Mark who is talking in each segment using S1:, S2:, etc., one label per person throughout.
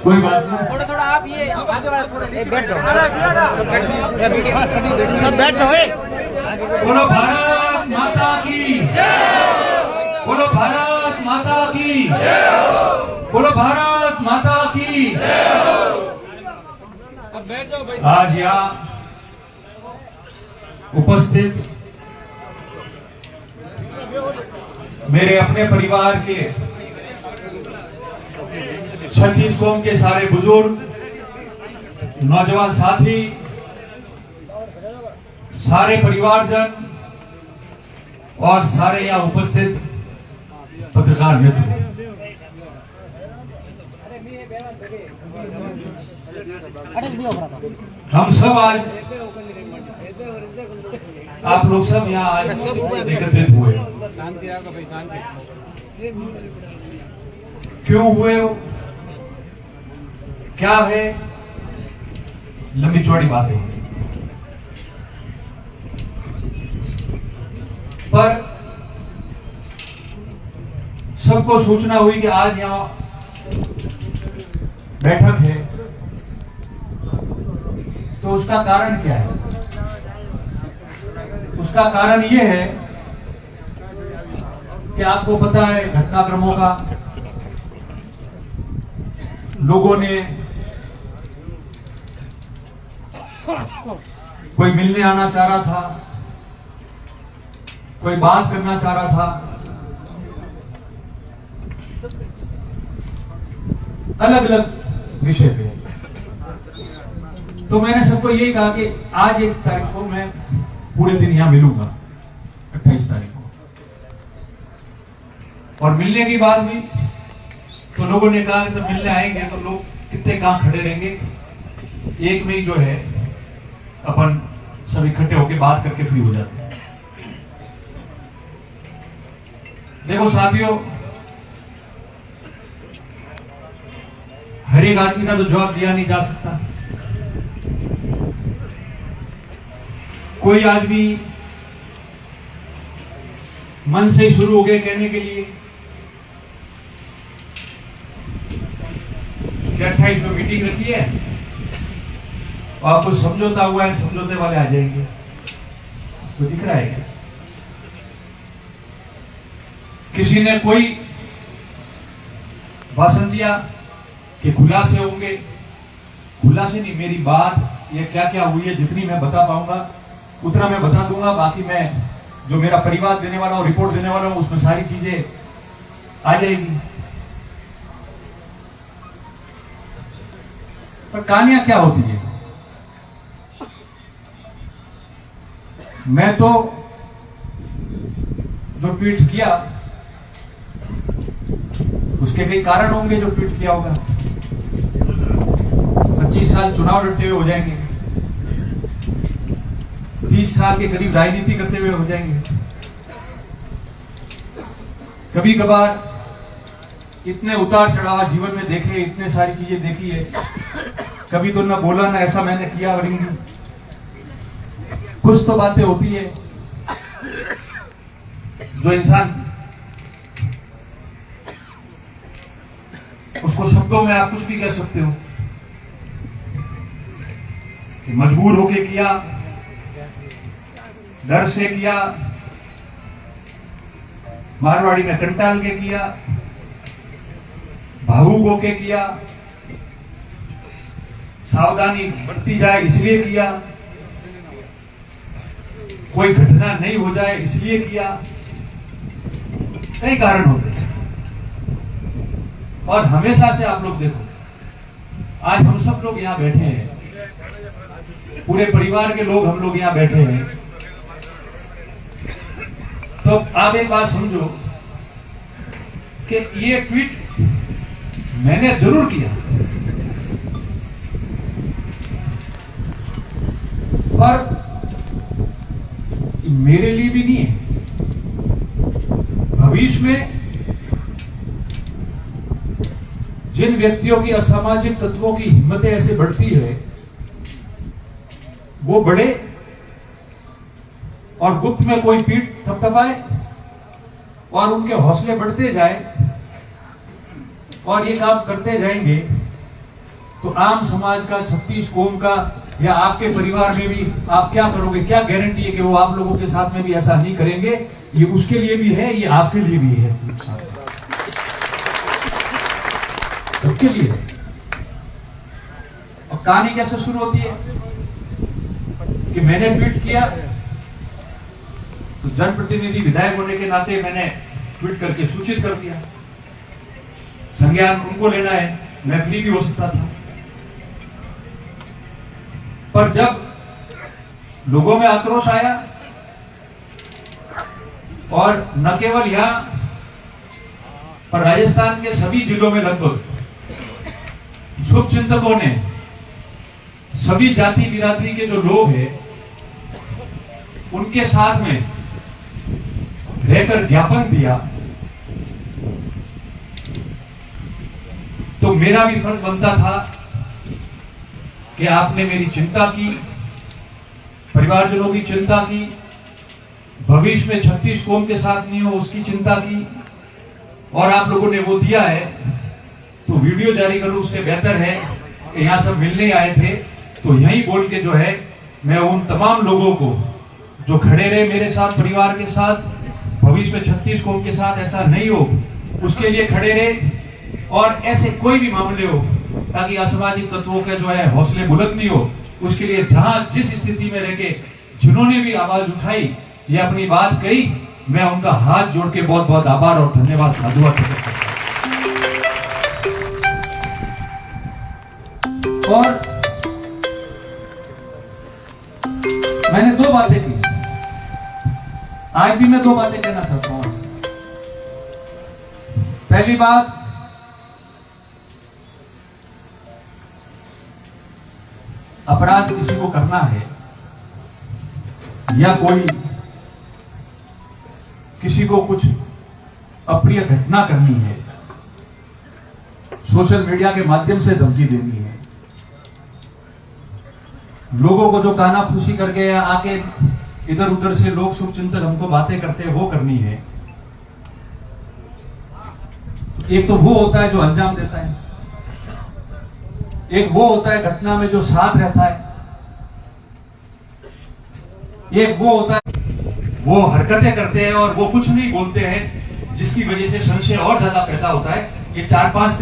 S1: कोई बात नहीं,
S2: थोड़ा आप ये आगे वाला थोड़ा बैठो,
S3: सब बैठो।
S1: बोलो भारत माता की जय, बोलो भारत माता की जय, बोलो भारत माता की जय।
S2: अब बैठ जाओ भाई।
S1: आज यहाँ उपस्थित मेरे अपने परिवार के 36 कौम के सारे बुजुर्ग, नौजवान साथी, सारे परिवारजन और सारे यहाँ उपस्थित पत्रकार मित्र, हम सब आज, आप लोग सब यहाँ आज एकत्रित हुए। क्यों हुए हो, क्या है, लंबी चौड़ी बातें, पर सबको सूचना हुई कि आज यहां बैठक है, तो उसका कारण क्या है? उसका कारण यह है कि आपको पता है घटनाक्रमों का, लोगों ने कोई मिलने आना चाह रहा था, कोई बात करना चाह रहा था, अलग अलग विषय पे। तो मैंने सबको यही कहा कि आज 1 तारीख को मैं पूरे दिन यहां मिलूंगा, 28 तारीख को। और मिलने की बात हुई तो लोगों ने कहा कि जब मिलने आएंगे तो लोग कितने कहां खड़े रहेंगे, एक में ही जो है अपन सब इकट्ठे होकर बात करके फ्री हो जाते हैं। देखो साथियों, हर एक आदमी का तो जवाब दिया नहीं जा सकता। कोई आदमी मन से शुरू हो गए कहने के लिए कि 28 में मीटिंग रखी है और आपको समझौता हुआ है, समझौते वाले आ जाएंगे, तो दिख रहा है क्या? किसी ने कोई भाषण दिया कि खुलासे होंगे, खुलासे नहीं, मेरी बात ये क्या क्या हुई है जितनी मैं बता पाऊंगा उतना मैं बता दूंगा, बाकी मैं जो मेरा परिवार देने वाला हूं, रिपोर्ट देने वाला हूं, उसमें सारी चीजें आ जाएगी। पर कहानियां क्या होती है? मैं तो जो ट्वीट किया उसके कई कारण होंगे, जो ट्वीट किया होगा। 25 साल चुनाव लड़ते हुए हो जाएंगे, 30 साल के करीब राजनीति करते हुए हो जाएंगे। कभी कभार इतने उतार चढ़ाव जीवन में देखे, इतने सारी चीजें देखी है, कभी तो ना बोला ना ऐसा मैंने किया, और कुछ तो बातें होती है जो इंसान उसको शब्दों में आप कुछ भी कह सकते हो कि मजबूर होके किया, डर से किया, मारवाड़ी में कंटाल के किया, भावुक होके किया, सावधानी बढ़ती जाए इसलिए किया, कोई घटना नहीं हो जाए इसलिए किया, कई कारण होते हैं। और हमेशा से आप लोग देखो, आज हम सब लोग यहां बैठे हैं, पूरे परिवार के लोग हम लोग यहां बैठे हैं, तो आप एक बात समझो कि ये ट्वीट मैंने जरूर किया, पर मेरे लिए भी नहीं है। भविष्य में जिन व्यक्तियों की असामाजिक तत्वों की हिम्मतें ऐसे बढ़ती है, वो बढ़े और गुप्त में कोई पीठ थपथपाए और उनके हौसले बढ़ते जाए और ये काम करते जाएंगे, तो आम समाज का, 36 कौम का या आपके परिवार में भी आप क्या करोगे? क्या गारंटी है कि वो आप लोगों के साथ में भी ऐसा नहीं करेंगे? ये उसके लिए भी है, ये आपके लिए भी है, सबके लिए। और कहानी कैसे शुरू होती है कि मैंने ट्वीट किया, तो जनप्रतिनिधि विधायक होने के नाते मैंने ट्वीट करके सूचित कर दिया। संज्ञान उनको लेना है, मैं फ्री भी हो सकता था। पर जब लोगों में आक्रोश आया और न केवल यहां पर राजस्थान के सभी जिलों में लगभग शुभचिंतकों ने, सभी जाति बिरादरी के जो लोग हैं, उनके साथ में रहकर ज्ञापन दिया, तो मेरा भी फर्ज बनता था कि आपने मेरी चिंता की, परिवारजनों की चिंता की, भविष्य में 36 कौम के साथ नहीं हो उसकी चिंता की, और आप लोगों ने वो दिया है, तो वीडियो जारी करूं उससे बेहतर है कि यहां सब मिलने आए थे, तो यहीं बोल के जो है मैं उन तमाम लोगों को जो खड़े रहे मेरे साथ, परिवार के साथ, भविष्य में 36 कौम के साथ ऐसा नहीं हो उसके लिए खड़े रहे, और ऐसे कोई भी मामले हो ताकि असामाजिक तत्वों के जो है हौसले बुलंद नहीं हो, उसके लिए जहां जिस स्थिति में रह के जिन्होंने भी आवाज उठाई या अपनी बात कही, मैं उनका हाथ जोड़ के बहुत बहुत आभार और धन्यवाद साधुवाद करता हूं। और मैंने 2 बातें की, आज भी मैं 2 बातें कहना चाहता हूं। पहली बात, अपराध किसी को करना है या कोई किसी को कुछ अप्रिय घटना करनी है, सोशल मीडिया के माध्यम से धमकी देनी है, लोगों को जो कानाफूसी करके या आके इधर उधर से लोग शुभचिंतक हमको बातें करते हैं वो करनी है। एक तो वो होता है जो अंजाम देता है, एक वो होता है घटना में जो साथ रहता है, एक वो होता है वो हरकतें करते हैं और वो कुछ नहीं बोलते हैं, जिसकी वजह से संशय और ज्यादा पैदा होता है। ये 4-5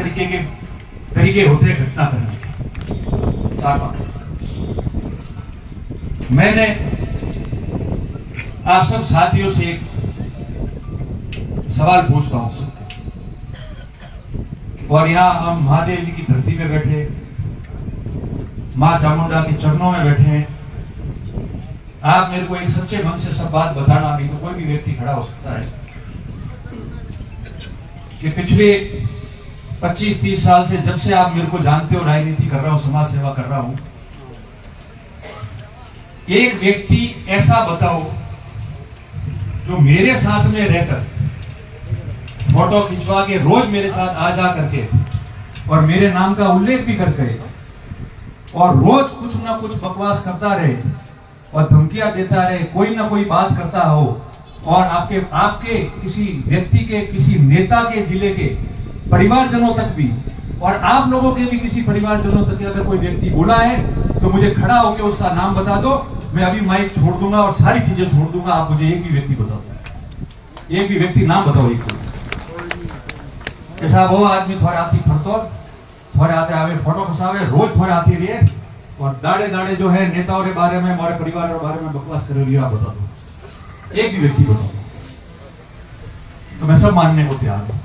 S1: तरीके होते हैं घटना करने के, 4-5। मैंने आप सब साथियों से एक सवाल पूछता हूं, और यहां हम महादेव जी की धरती में बैठे, मां चामुंडा के चरणों में बैठे हैं। आप मेरे को एक सच्चे मन से सब बात बताना, नहीं तो कोई भी व्यक्ति खड़ा हो सकता है कि पिछले 25-30 साल से, जब से आप मेरे को जानते हो, राजनीति कर रहा हूं, समाज सेवा कर रहा हूं, एक व्यक्ति ऐसा बताओ जो मेरे साथ में रहकर फोटो खिंचवा के रोज मेरे साथ आ जा करके और मेरे नाम का उल्लेख भी करके और रोज कुछ ना कुछ बकवास करता रहे और धमकियां देता रहे, कोई ना कोई बात करता हो, और आपके किसी व्यक्ति के, किसी नेता के, जिले के परिवारजनों तक भी, और आप लोगों के भी किसी परिवारजनों तक अगर कोई व्यक्ति बोला है तो मुझे खड़ा होकर उसका नाम बता दो, मैं अभी माइक छोड़ दूंगा और सारी चीजें छोड़ दूंगा। आप मुझे एक भी व्यक्ति बता दो, एक भी व्यक्ति नाम बताओ। एक ऐसा वो आदमी थोड़े हाथी फरतो, थोड़े हाथे आवे फोटो खसावे, रोज थोड़े हाथी रहे और दाड़े दाड़े जो है नेताओं के बारे में, हमारे परिवार के बारे में बकवास कर रही है, आप बता दो, एक भी व्यक्ति बता दो, तो मैं सब मानने को तैयार हूं।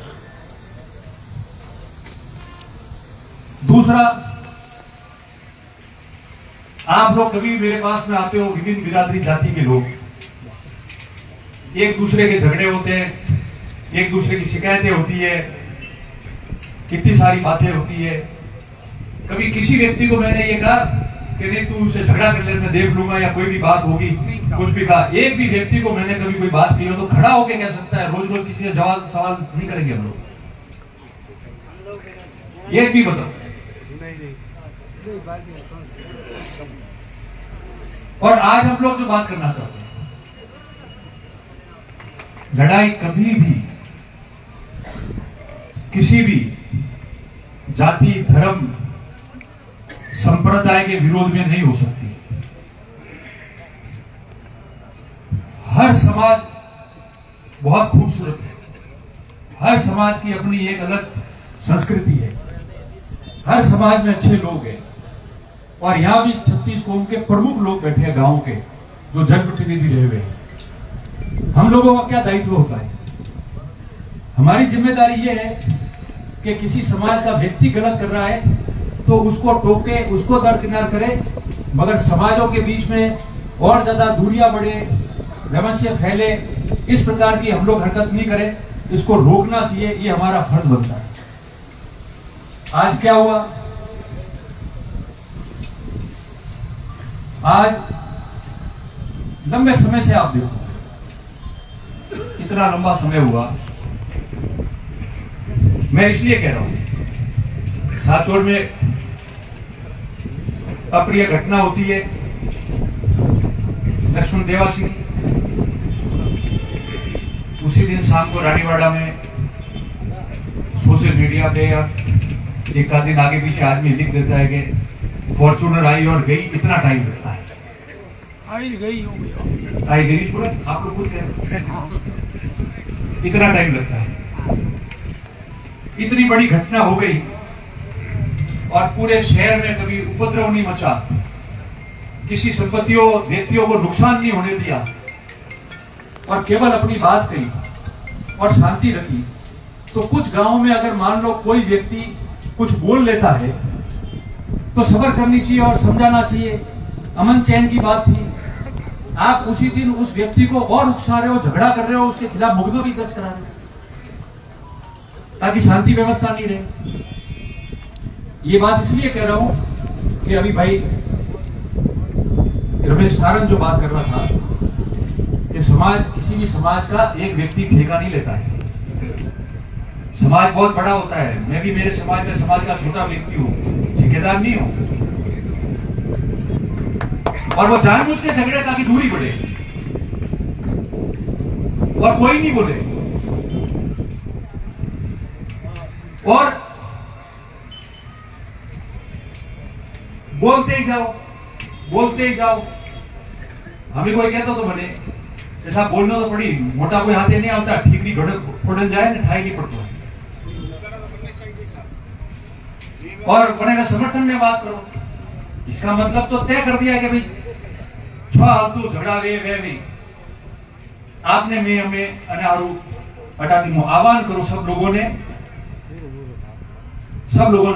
S1: दूसरा, आप लोग कभी मेरे पास में आते हो, विभिन्न बिरादरी जाति के लोग, एक दूसरे के झगड़े होते हैं, एक दूसरे की शिकायतें होती है, कितनी सारी बातें होती है। कभी किसी व्यक्ति को मैंने ये कहा कि नहीं तू उससे झगड़ा कर ले, मैं देख लूंगा, या कोई भी बात होगी, कुछ भी कहा, एक भी व्यक्ति को मैंने कभी कोई बात की हो तो खड़ा होकर कह सकता है। रोज रोज किसी से सवाल नहीं करेंगे हम लोग। एक भी बताओ। और आज हम लोग जो बात करना चाहते हैं, लड़ाई कभी भी किसी भी जाति, धर्म, संप्रदाय के विरोध में नहीं हो सकती। हर समाज बहुत खूबसूरत है, हर समाज की अपनी एक अलग संस्कृति है, हर समाज में अच्छे लोग हैं। और यहां भी 36 कौम के प्रमुख लोग बैठे हैं, गांव के, जो जनप्रतिनिधि रहे हुए हैं। हम लोगों का क्या दायित्व होता है? हमारी जिम्मेदारी यह है कि किसी समाज का व्यक्ति गलत कर रहा है तो उसको टोके, उसको दरकिनार करे, मगर समाजों के बीच में और ज्यादा दूरियां बढ़े, वैमनस्य फैले, इस प्रकार की हम लोग हरकत नहीं करें। इसको रोकना चाहिए, ये हमारा फर्ज बनता है। आज क्या हुआ? आज लंबे समय से आप देखो, इतना लंबा समय हुआ। मैं इसलिए कह रहा हूं, साचौर में अप्रिय घटना होती है, लक्ष्मण देवासी, उसी दिन शाम को रानीवाड़ा में सोशल मीडिया पे या एक आध दिन आगे पीछे आदमी लिख देता है कि फॉर्चूनर आई और गई। इतना टाइम लगता है, आई गई पूरा, आप लोग खुद कह रहे हो, इतना टाइम लगता है। इतनी बड़ी घटना हो गई और पूरे शहर में कभी उपद्रव नहीं मचा, किसी संपत्तियों, व्यक्तियों को नुकसान नहीं होने दिया, और केवल अपनी बात कही और शांति रखी। तो कुछ गांवों में अगर मान लो कोई व्यक्ति कुछ बोल लेता है तो सब्र करनी चाहिए और समझाना चाहिए। अमन चैन की बात थी, आप उसी दिन उस व्यक्ति को और उकसा रहे हो, झगड़ा कर रहे हो, उसके खिलाफ मुकदमा भी दर्ज करा रहे हो ताकि शांति व्यवस्था नहीं रहे। ये बात इसलिए कह रहा हूं कि अभी भाई रमेश सारंग जो बात कर रहा था कि समाज, किसी भी समाज का एक व्यक्ति ठेका नहीं लेता है। समाज बहुत बड़ा होता है, मैं भी मेरे समाज में समाज का छोटा व्यक्ति हूं, ठेकेदार नहीं हूं। और वो जानबूझ के झगड़े ताकि दूरी बढ़े और कोई नहीं बोले, और बोलते ही जाओ, बोलते ही जाओ। हमें कोई कहता तो बने, जैसा बोलना तो पड़ी, मोटा कोई हाथे नहीं आता, ठीकरी घड़क फोड़न जाए ना, ठाई नहीं पड़ता। और बनेगा समर्थन में बात करो, इसका मतलब तो तय कर दिया कि भाई फालतू झगड़ा वे आपने मैं हमें અને આરું અટાથી હું આહવાન કરું सब लोगों ने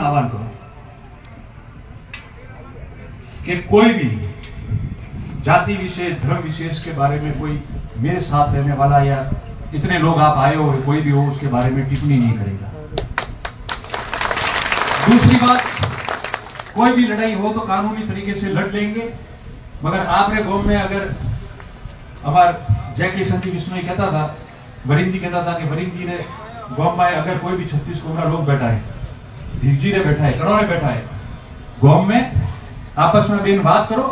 S1: आह्वान करो कि कोई भी जाति विशेष, धर्म विशेष के बारे में कोई मेरे साथ रहने वाला या इतने लोग आप आए हो, कोई भी हो, उसके बारे में टिप्पणी नहीं करेगा। दूसरी बात, कोई भी लड़ाई हो तो कानूनी तरीके से लड़ लेंगे, मगर आपने गांव में अगर हमारे जय किशन जी विष्णु कहता था, वरिंद जी कहता था कि वरिंद जी ने गांव में अगर कोई भी 36 कोमरा लोग बैठा है, भिगजी ने बैठा है, कड़ो ने बैठा है, गांव में आपस में बेन बात करो,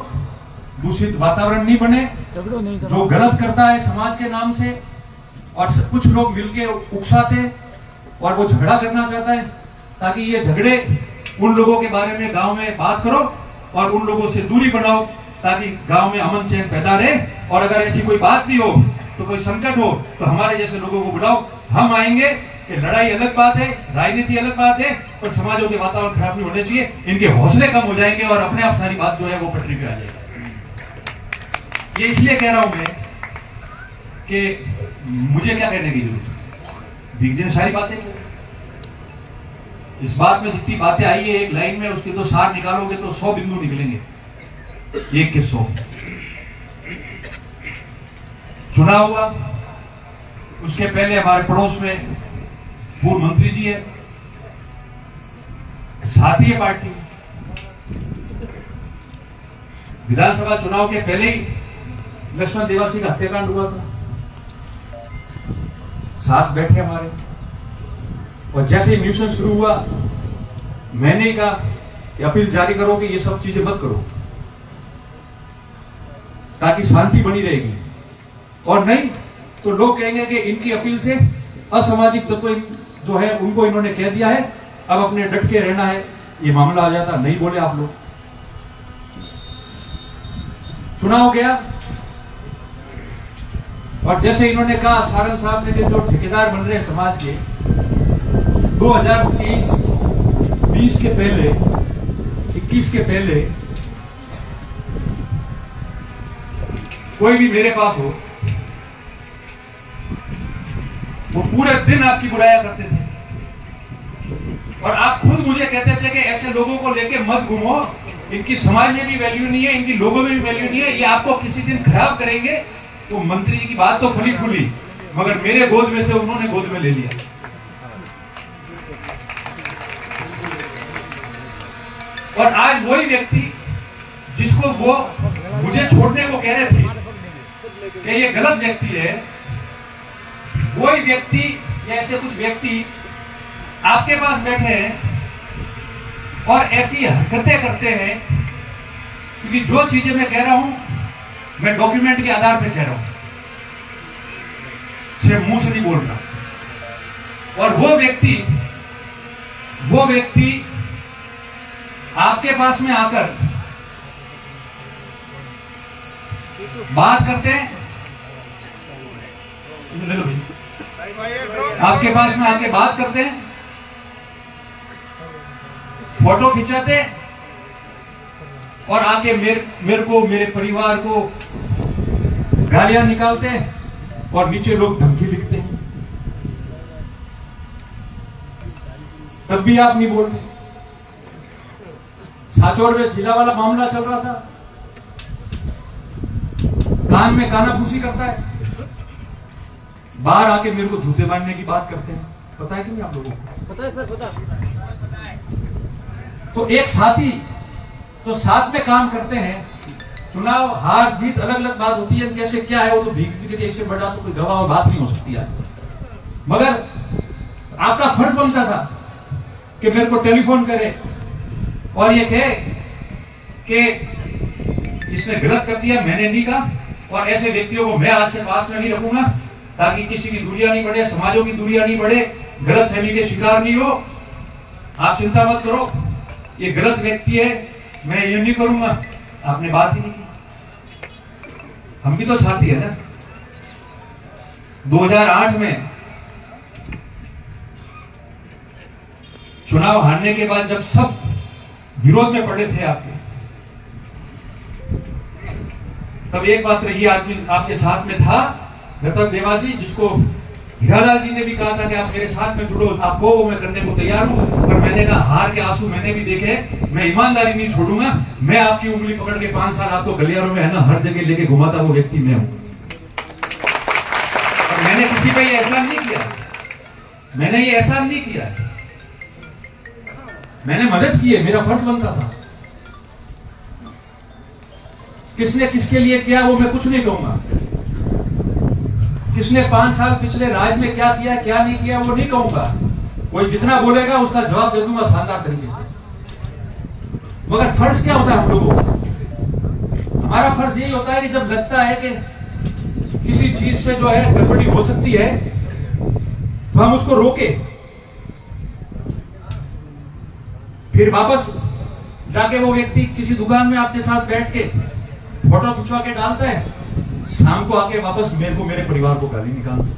S1: दूषित वातावरण नहीं बने। जो गलत करता है समाज के नाम से और कुछ लोग मिलके उकसाते और वो झगड़ा करना चाहता है, ताकि ये झगड़े, उन लोगों के बारे में गांव में बात करो और उन लोगों से दूरी बनाओ ताकि गांव में अमन चैन पैदा रहे। और अगर ऐसी कोई बात भी हो, तो कोई संकट हो, तो हमारे जैसे लोगों को बुलाओ, हम आएंगे। कि लड़ाई अलग बात है, राजनीति अलग बात है, पर समाजों के वातावरण खराब नहीं होने चाहिए, इनके हौसले कम हो जाएंगे और अपने आप सारी बात जो है वो पटरी पे आ जाएगी। ये इसलिए कह रहा हूं मैं कि मुझे क्या कहने की जरूरत है, दिग्जय सारी बातें इस बात में जितनी बातें आई है एक लाइन में, उसके तो सार निकालोगे तो 100 बिंदु निकलेंगे, 1 के 100। चुनाव हुआ, उसके पहले हमारे पड़ोस में पूर्व मंत्री जी है, साथी है पार्टी। विधानसभा चुनाव के पहले ही लक्ष्मण देवासी का हत्याकांड हुआ था, साथ बैठे हमारे। और जैसे ही न्यूसेंस शुरू हुआ, मैंने ही कहा कि अपील जारी करो कि ये सब चीजें मत करो, ताकि शांति बनी रहेगी। और नहीं तो लोग कहेंगे कि इनकी अपील से असामाजिक तत्व जो है उनको इन्होंने कह दिया है, अब अपने डट के रहना है, ये मामला आ जाता। नहीं बोले आप लोग। चुनाव गया और जैसे इन्होंने कहा, सारंग साहब ने कि जो ठेकेदार बन रहे हैं समाज के, 2020 के पहले, 21 के पहले कोई भी मेरे पास हो, वो पूरे दिन आपकी बुराया करते थे और आप खुद मुझे कहते थे कि ऐसे लोगों को लेके मत घूमो, इनकी समाज में भी वैल्यू नहीं है, इनकी लोगों में भी वैल्यू नहीं है, ये आपको किसी दिन खराब करेंगे। तो मंत्री जी की बात तो फली फूली, मगर मेरे गोद में से उन्होंने गोद में ले लिया। और आज वही व्यक्ति जिसको वो मुझे छोड़ने को कह रहे थे कि ये गलत व्यक्ति है, वही व्यक्ति या ऐसे कुछ व्यक्ति आपके पास बैठे हैं और ऐसी हरकतें करते हैं, क्योंकि जो चीजें मैं कह रहा हूं मैं डॉक्यूमेंट के आधार पर कह रहा हूं, सिर्फ मुंह से नहीं बोल रहा। और वो व्यक्ति आपके पास में आकर बात करते हैं, आपके पास में आके बात करते हैं, फोटो खिंचाते और आके मेरे को, मेरे परिवार को गालियां निकालते हैं और नीचे लोग धमकी लिखते हैं। तब भी आप नहीं बोल रहे। साचौर में जिला वाला मामला चल रहा था, कान में कानाफूसी करता है, बाहर आके मेरे को जूते मारने की बात करते हैं। पता है कि नहीं आप लोगों को?
S2: पता है सर, पता।
S1: तो एक साथी तो साथ में काम करते हैं, चुनाव हार जीत अलग अलग बात होती है, कैसे क्या है वो तो भीख के एक से बड़ा तो कोई गवाह और बात नहीं हो सकती है। मगर आपका फर्ज बनता था कि मेरे को टेलीफोन करे और ये कहे कि इसने गलत कर दिया, मैंने नहीं कहा, और ऐसे व्यक्तियों को मैं आज से पास में नहीं रखूंगा, ताकि किसी की दूरियां नहीं बढ़े, समाजों की दूरियां नहीं बढ़े, गलत फहमी के शिकार नहीं हो। आप चिंता मत करो, ये गलत व्यक्ति है, मैं ये नहीं करूंगा। आपने बात ही नहीं की। हम भी तो साथी है ना। 2008 में चुनाव हारने के बाद जब सब विरोध में पड़े थे आपके, तब एक मात्र ये आदमी आपके साथ में था, रतन देवासी, जिसको हीरालाल जी ने भी कहा था कि आप मेरे साथ में जुड़ो, आपको वो मैं करने को तैयार हूं। पर मैंने कहा हार के आंसू मैंने भी देखे, मैं ईमानदारी नहीं छोड़ूंगा। मैं आपकी उंगली पकड़ के 5 साल आपको गलियारों में है ना हर जगह लेके घुमाता वो व्यक्ति मैं हूं। और मैंने किसी पे ये एहसान नहीं किया, मैंने ये एहसान नहीं किया, मैंने मदद की है, मेरा फर्ज बनता था। किसने किसके लिए किया वो मैं कुछ नहीं कहूंगा, किसने 5 साल पिछले राज में क्या किया क्या नहीं किया वो नहीं कहूंगा। कोई जितना बोलेगा उसका जवाब दे दूंगा शानदार तरीके से। मगर फर्ज क्या होता है हम लोगों को? हमारा फर्ज यही होता है कि जब लगता है कि किसी चीज से जो है गड़बड़ी हो सकती है तो हम उसको रोके, फिर वापस जाके वो व्यक्ति किसी दुकान में आपके साथ बैठ के फोटो खिंचवा के डालता है, शाम को आके वापस मेरे को, मेरे परिवार को गाली निकालता।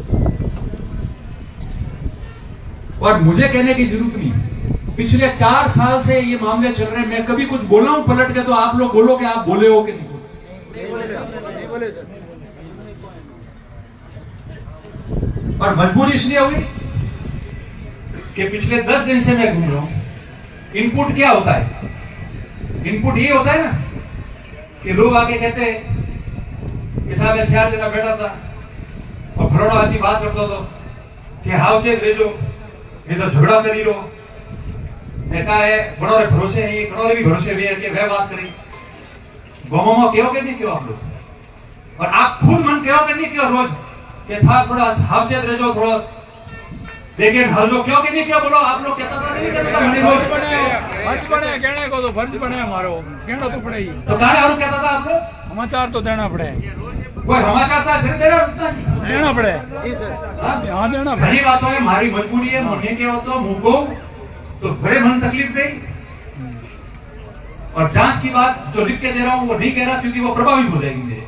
S1: और मुझे कहने की जरूरत नहीं, पिछले 4 साल से ये मामले चल रहे हैं। मैं कभी कुछ बोला हूं पलट के तो आप लोग बोलो कि आप बोले हो कि नहीं बोले। और मजबूरी इसलिए हुई कि पिछले 10 दिन से मैं घूम रहा हूं। इनपुट क्या होता है? इनपुट ये होता है ना कि लोग आके कहते हैं कि साहब एसआर जना बैठा था और फरोड़ा आदमी बात करता था कि हाउ से रेजो ये तो झगड़ा करी रो कहा है बड़ोरे भरोसे है, कड़ोरे भी भरोसे भी है कि वह बात करी गोमो क्यों के नहीं क्यों आप लोग, और आप खुद मन क्यों के नहीं क्यों रोज कि था थोड़ा हाफ से रेजो, थोड़ा लेकिन हर जो क्यों कि नहीं किया बोलो आप लोग कहता था नहीं कहता था मनी रोज
S2: फर्ज बने कहने को तो फर्ज बने हमारो कहना तो पड़े ही
S1: तो कहा हारू कहता था आप लोग
S2: समाचार तो देना पड़े
S1: कोई समाचार था सिर्फ देना उतना नहीं।
S2: देना पड़े
S1: हाँ?
S2: हाँ देना पड़े
S1: घनी बातों है मारी मजबूरी है मुन्ने के हो तो मुंह को तो बड़े मन तकलीफ गई और जांच की बात जो लिख के दे रहा हूं वो नहीं कह रहा क्योंकि वो प्रभावित हो जाएगी मेरे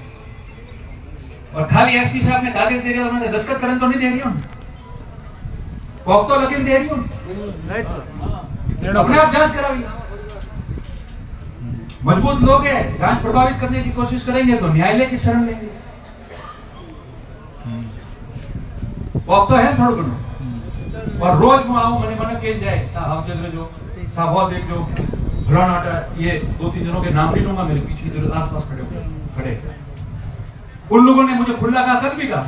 S1: और खाली एसपी साहब ने कागज दे रहे उन्होंने दस्तखत करने तो नहीं दे रही हूं तो लकीन दे रही हूं अपने आप जांच करावी मजबूत लोग हैं जांच प्रभावित करने की कोशिश करेंगे तो न्यायालय की शरण लेंगे वो अब तो है थोड़ा घणो और रोज હું આવું મને મને કહી જાય સાहब आप चल रहे जो साहब बहुत देख जो फलाना ये 2-3 जनों के नाम नहीं लूंगा मेरे पीछे इधर आसपास खड़े उन लोगों ने मुझे खुला कहा कल भी कहा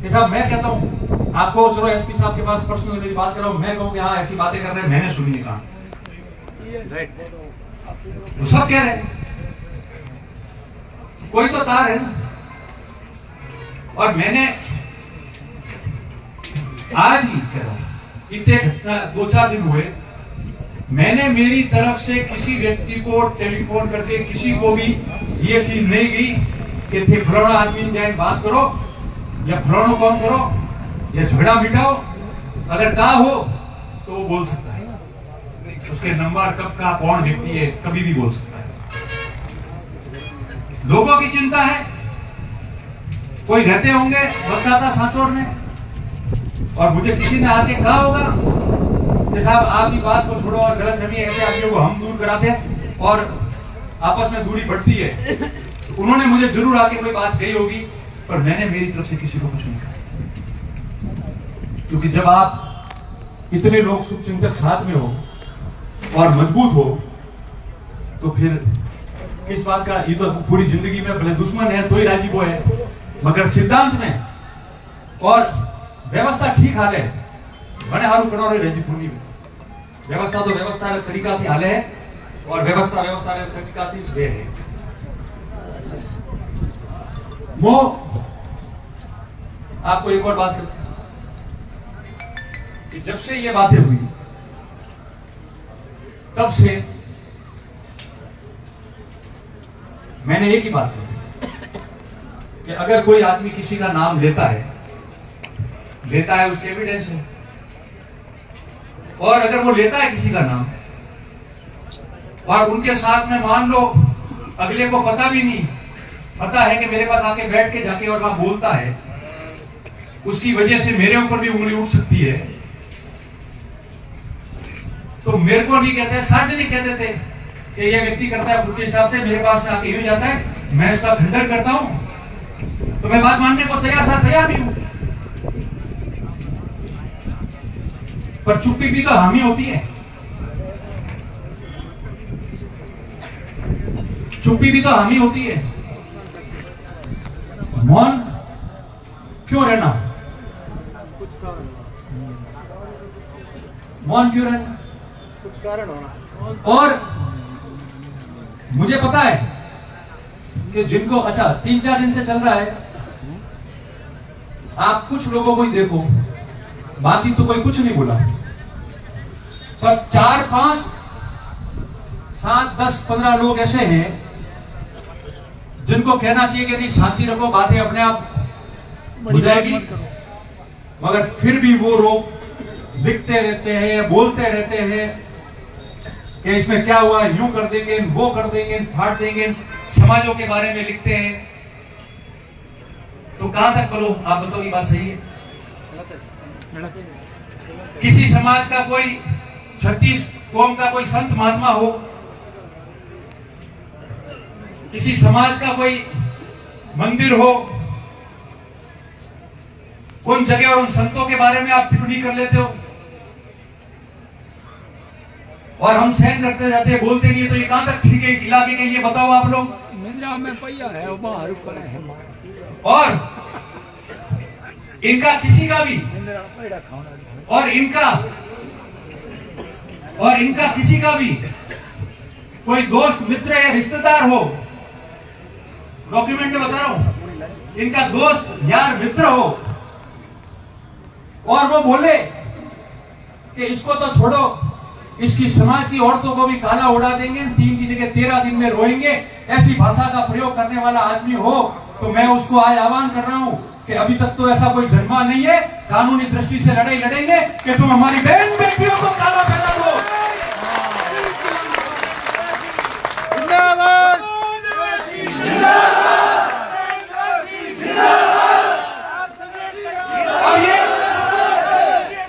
S1: कि साहब मैं कहता हूं आपको चलो एसपी साहब के पास पर्सनल मेरी बात करो मैं कहूं कि हाँ ऐसी बातें कर रहे हैं मैंने सुनी नहीं कहा वो सब कह रहे हैं कोई तो तार है ना और मैंने आज ही कह रहा हूं इतने 2-4 दिन हुए मैंने मेरी तरफ से किसी व्यक्ति को टेलीफोन करके किसी को भी ये चीज नहीं गई कि थे फलाना आदमी जाए बात करो या फलानो कौन करो या झगड़ा मिटाओ अगर कहा हो तो वो बोल सकता है उसके नंबर कब का कौन व्यक्ति है कभी भी बोल सकता है लोगों की चिंता है कोई रहते होंगे बरसाता सांचौर में और मुझे किसी ने आके कहा होगा कि साहब आप ही बात को छोड़ो और गलतफहमी ऐसे आदमियों को हम दूर कराते हैं और आपस में दूरी बढ़ती है उन्होंने मुझे जरूर आके कोई बात कही होगी पर मैंने मेरी तरफ से किसी को कुछ नहीं कहा क्योंकि जब आप इतने लोग शुभचिंतक साथ में हो और मजबूत हो तो फिर किस बात का ये तो पूरी जिंदगी में भले दुश्मन है तो ही राजी वो है मगर सिद्धांत में और व्यवस्था ठीक हाले बने हारू करो रही पूरी व्यवस्था तो व्यवस्था तरीका थी हाले है और व्यवस्था तरीका थी वे है वो आपको एक और बात करूं कि जब से ये बातें हुई तब से मैंने एक ही बात कही कि अगर कोई आदमी किसी का नाम लेता है उसके एविडेंस है और अगर वो लेता है किसी का नाम और उनके साथ में मान लो अगले को पता भी नहीं पता है कि मेरे पास आके बैठ के जाके और वहां बोलता है उसकी वजह से मेरे ऊपर भी उंगली उठ सकती है तो मेरे को नहीं कहते सार्वजनिक कहते थे कि ये व्यक्ति करता है उसके हिसाब से मेरे पास में आके यूं जाता है मैं इसका खंडन करता हूं तो मैं बात मानने को तैयार भी हूं पर चुप्पी भी तो हामी होती है चुप्पी भी तो हामी होती है मौन क्यों रहना मौन क्यों रहना
S2: कुछ कारण होना
S1: और मुझे पता है कि जिनको अच्छा 3-4 दिन से चल रहा है आप कुछ लोगों को ही देखो बाकी तो कोई कुछ नहीं बोला पर 4-5 7-10-15 लोग ऐसे हैं जिनको कहना चाहिए कि नहीं शांति रखो बातें अपने आप हो जाएगी मगर फिर भी वो लोग लिखते रहते हैं बोलते रहते हैं कि इसमें क्या हुआ यूं कर देंगे वो कर देंगे फाड़ देंगे समाजों के बारे में लिखते हैं तो कहां तक बोलो आप बताओ ये बात सही है किसी समाज का कोई 36 कौम का कोई संत महात्मा हो किसी समाज का कोई मंदिर हो उन जगह और उन संतों के बारे में आप टिप्पणी कर लेते हो और हम सहन करते जाते हैं बोलते नहीं है तो ये कहां तक ठीक है इस इलाके के लिए बताओ आप लोग
S2: मिंद्रा में पैया है वो बाहर ऊपर है
S1: और इनका किसी का भी
S2: मिंद्रा पैड़ा खाना
S1: और इनका किसी का भी कोई दोस्त मित्र या रिश्तेदार हो डॉक्यूमेंट में बता रहा हूं इनका दोस्त यार मित्र हो और वो बोले कि इसको तो छोड़ो, इसकी समाज की औरतों को भी काला उड़ा देंगे, 3 की जगह 13 दिन में रोएंगे, ऐसी भाषा का प्रयोग करने वाला आदमी हो तो मैं उसको आज आह्वान कर रहा हूं कि अभी तक तो ऐसा कोई जन्मा नहीं है, कानूनी दृष्टि से लड़ाई लड़ेंगे कि तुम हमारी बहन बेटियों को काला पहना दो।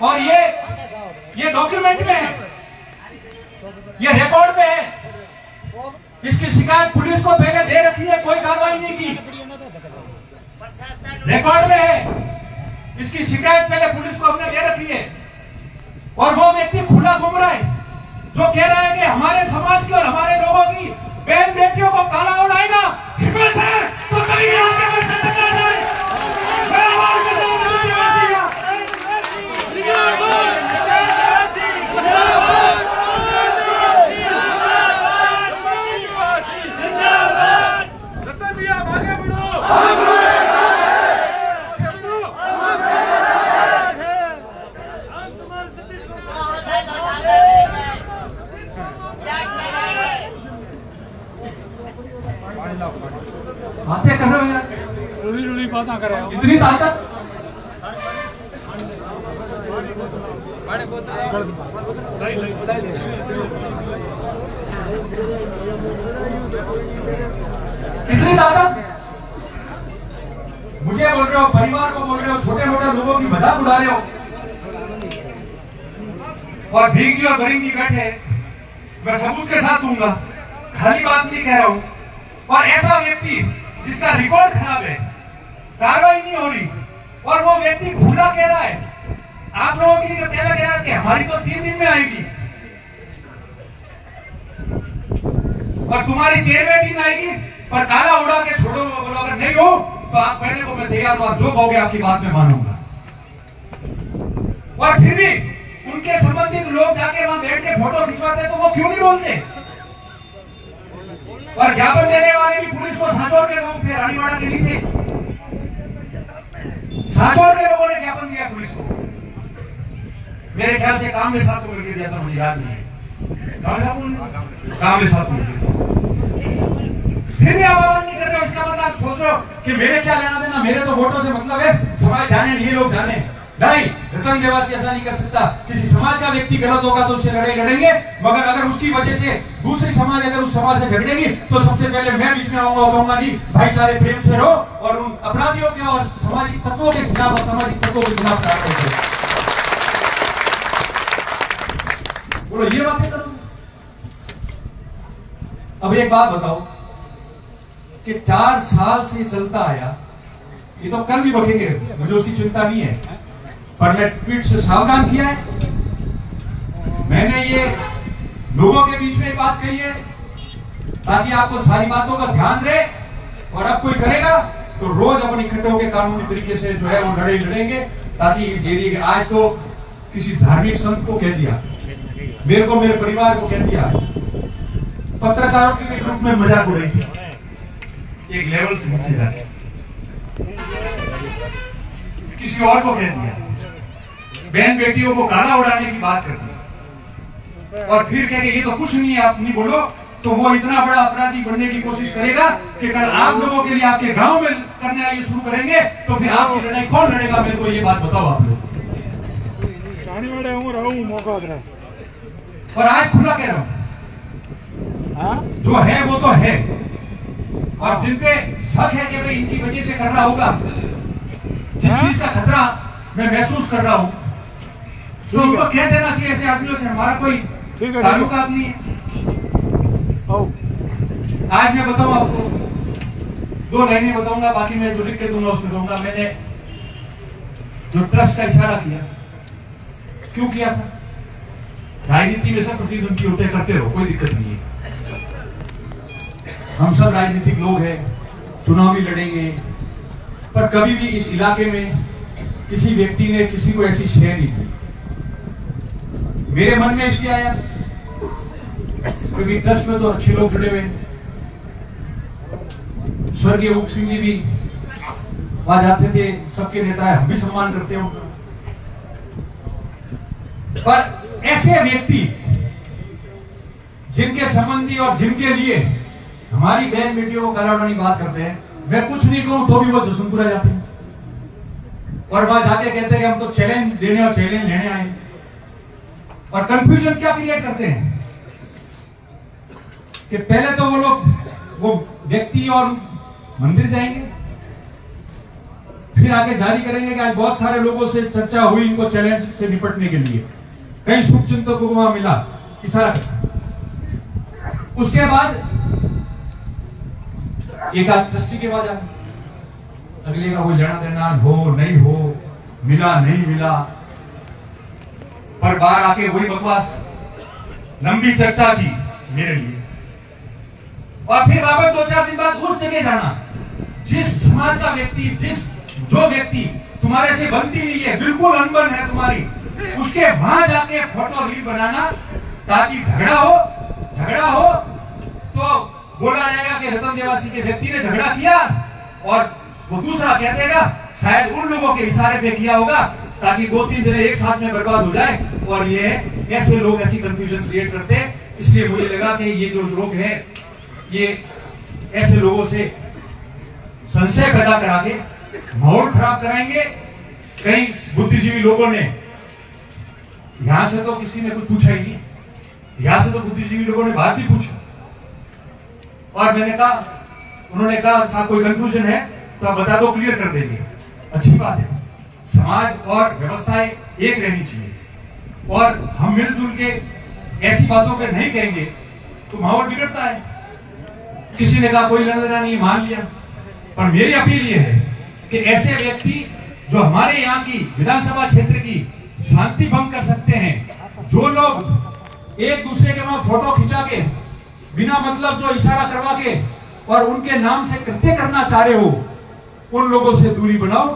S1: और ये डॉक्यूमेंट में है, ये रिकॉर्ड में है। इसकी शिकायत पुलिस को पहले दे रखी है, कोई कार्रवाई नहीं की। रिकॉर्ड में है, इसकी शिकायत पहले पुलिस को हमने दे रखी है। और वो व्यक्ति खुला घूम रहा है जो कह रहा है कि हमारे समाज की और हमारे लोगों की बहन बेटियों को काला उड़ाएगा। हिम्मत है तो कभी यहाँ पे मुझसे टकरा जाए। मैं आवाज कर रहा हूं बातें कर रहे हो यार,
S2: रुली बातें कर रहे हो,
S1: इतनी ताकत। इतनी ताकत मुझे बोल रहे हो, परिवार को बोल रहे हो, छोटे मोटे लोगों की मजाक उड़ा रहे हो और भीगी और भरिंगी बैठे। मैं सबूत के साथ दूंगा, खाली बात नहीं कह रहा हूं। और ऐसा व्यक्ति जिसका रिकॉर्ड खराब है, कार्रवाई नहीं हो रही, और वो व्यक्ति खुला कह रहा है, आप लोगों के लिए कहना कह रहा है कि हमारी तो 3 दिन में आएगी और तुम्हारी 13वें दिन आएगी, पर काला उड़ा के छोड़ो। बोलो अगर नहीं हो तो आप कहने को मैं तैयार हूं, आप जो कहोगे आपकी बात में मानूंगा। और फिर भी उनके संबंधित लोग जाके वहां बैठ के फोटो खिंचवाते तो वो क्यों नहीं बोलते? और ज्ञापन देने वाले भी पुलिस को सांचौर के लोग थे, रानीवाड़ा के नहीं थे। सांचौर के लोगों ने ज्ञापन दिया पुलिस को, मेरे ख्याल से काम में साथ को मिलकर दिया था, मुझे याद नहीं है। काम में साथ मिलकर फिर भी आप आवाज नहीं कर रहे हो। इसका मतलब आप सोच रहे हो कि मेरे क्या लेना देना, मेरे तो वोटों से मतलब है, समाज जाने ये लोग जाने। नहीं, रतन निवासी ऐसा नहीं कर सकता। किसी समाज का व्यक्ति गलत होगा तो उससे लड़ाई लड़ेंगे, मगर अगर उसकी वजह से दूसरी समाज अगर उस समाज से झगड़ेगी तो सबसे पहले मैं बीच में आऊंगा और कहूंगा नहीं, भाईचारे प्रेम से रहो और उन अपराधियों के और सामाजिक तत्वों के खिलाफ, असामाजिक तत्वों के खिलाफ कार्रवाई करो। बोलो ये बातें करो। अब एक बात बताओ कि 4 साल से चलता आया, ये तो कल भी बखेंगे, मुझे उसकी चिंता नहीं है, पर मैं ट्वीट से सावधान किया है। मैंने ये लोगों के बीच में बात कही है ताकि आपको सारी बातों का ध्यान रहे, और अब कोई करेगा तो रोज अपन इकट्ठे होकर कानूनी तरीके से जो है वो लड़ाई लड़ेंगे, ताकि इस एरिया के, आज तो किसी धार्मिक संत को कह दिया, मेरे को, मेरे परिवार को कह दिया, पत्रकारों के रूप में मजाक उड़ाई, एक लेवल से नीचे जाके किसी और को कह दिया, बहन बेटियों को काला उड़ाने की बात कर दी, और फिर कह के ये तो कुछ नहीं है, आप नहीं बोलो, तो वो इतना बड़ा अपराधी बनने की कोशिश करेगा कि कल आप लोगों के लिए आपके गांव में करने ये शुरू करेंगे, तो फिर आपकी लड़ाई कौन लड़ेगा? मेरे को ये बात बताओ आप लोग। और आज खुला कह रहा हूं, जो है वो तो है, और जिन पे शक है कि भाई इनकी वजह से कर रहा होगा, जिस चीज का खतरा मैं महसूस कर रहा हूं, तो उनको कह देना चाहिए ऐसे आदमियों से हमारा कोई ताल्लुकात नहीं है। आज मैं बताऊं आपको, 2 लाइनें बताऊंगा, बाकी मैं जो लिख के दूंगा उसमें दूंगा। मैंने जो ट्रस्ट का इशारा किया, क्यों किया था? राजनीति में सब प्रतिद्वंदी होते करते रहो, कोई दिक्कत नहीं है, हम सब राजनीतिक लोग हैं, चुनाव भी लड़ेंगे, पर कभी भी इस इलाके में किसी व्यक्ति ने किसी को ऐसी शय नहीं दी। मेरे मन में इसलिए आया क्योंकि ट्रस्ट में तो अच्छे लोग जुड़े हुए हैं। स्वर्गीय ऊप सिंह जी भी वहां जाते थे, सबके नेता है, हम भी सम्मान करते हैं उनका। पर ऐसे व्यक्ति जिनके संबंधी और जिनके लिए हमारी बहन बेटियों को कराड़ानी बात करते हैं, मैं कुछ नहीं कहूं तो भी वो जसवंतपुरा जाते हैं और वहां जाके कहते हैं कि हम तो चैलेंज देने और चैलेंज लेने आए। और कंफ्यूजन क्या क्रिएट करते हैं कि पहले तो वो लोग वो व्यक्ति और मंदिर जाएंगे, फिर आगे जारी करेंगे कि आज बहुत सारे लोगों से चर्चा हुई इनको चैलेंज से निपटने के लिए, कई शुभचिंतकों को वहां मिला, इशारा करता। उसके बाद एक आध ट्रस्टी के बाद आए, अगले का कोई लेना देना हो नहीं हो, मिला नहीं मिला, पर बाहर आके वही बकवास, लंबी चर्चा की मेरे लिए। और फिर वापस 2-4 दिन बाद उस जगह जाना जिस समाज का व्यक्ति, जो व्यक्ति तुम्हारे से बनती नहीं है, बिल्कुल अनबन है तुम्हारी, उसके वहां जाके फोटो रील बनाना ताकि झगड़ा हो तो बोला जाएगा कि रतन देवासी के व्यक्ति ने झगड़ा किया और वो दूसरा कह देगा शायद उन लोगों के इशारे पे किया होगा ताकि 2-3 जने एक साथ में बर्बाद हो जाए। और ये ऐसे लोग ऐसी कंफ्यूजन क्रिएट करते हैं। इसलिए मुझे लगा कि ये जो लोग हैं ये ऐसे लोगों से संशय पैदा करा के माहौल खराब कराएंगे। कई बुद्धिजीवी लोगों ने, यहां से तो किसी ने कुछ पूछा ही नहीं, यहां से तो बुद्धिजीवी लोगों ने बात भी पूछा और मैंने कहा, उन्होंने कहा साहब कोई कंफ्यूजन है तो आप बता दो, क्लियर कर देंगे। अच्छी बात है, समाज और व्यवस्थाएं एक रहनी चाहिए और हम मिलजुल के ऐसी बातों पे नहीं कहेंगे तो माहौल बिगड़ता है। किसी ने कहा कोई लेना देना नहीं, मान लिया, पर मेरी अपील ये है कि ऐसे व्यक्ति जो हमारे यहाँ की विधानसभा क्षेत्र की शांति भंग कर सकते हैं, जो लोग एक दूसरे के वहां फोटो खिंचा के बिना मतलब जो इशारा करवा के और उनके नाम से कृत्य करना चाह रहे हो, उन लोगों से दूरी बनाओ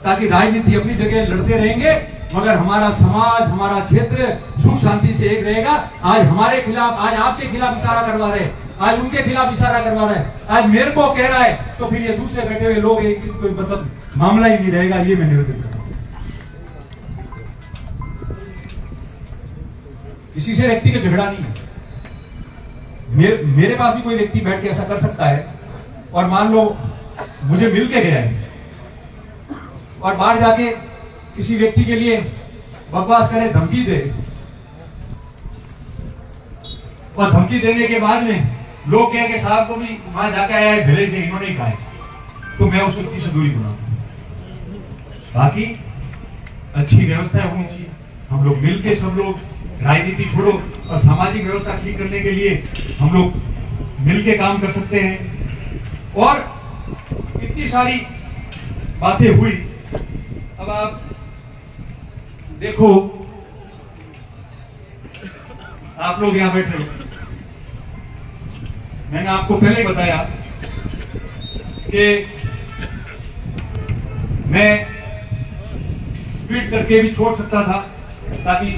S1: ताकि राजनीति अपनी जगह लड़ते रहेंगे मगर हमारा समाज, हमारा क्षेत्र सुख शांति से एक रहेगा। आज हमारे खिलाफ, आज आपके खिलाफ इशारा करवा रहे, आज उनके खिलाफ इशारा करवा रहे, आज मेरे को कह रहा है तो फिर ये दूसरे बैठे हुए लोग मतलब मामला ही नहीं रहेगा। ये मैं निवेदन कर रहा हूं। किसी से व्यक्ति का झगड़ा नहीं है। मेरे पास भी कोई व्यक्ति बैठ के ऐसा कर सकता है और मान लो मुझे मिल के गया है और बाहर जाके किसी व्यक्ति के लिए बकवास करे, धमकी दे और धमकी देने के बाद में लोग कहें कि साहब को भी वहां जाके आया है, भले से इन्होंने ही कहा है, तो मैं उस व्यक्ति से दूरी बनाऊंगा। बाकी अच्छी व्यवस्था होनी चाहिए। हम लोग मिलके, सब लोग राजनीति छोड़ो और सामाजिक व्यवस्था ठीक करने के लिए हम लोग मिलके काम कर सकते हैं। और इतनी सारी बातें हुई, अब आप देखो, आप लोग यहां बैठे हो, मैंने आपको पहले ही बताया कि मैं ट्वीट करके भी छोड़ सकता था ताकि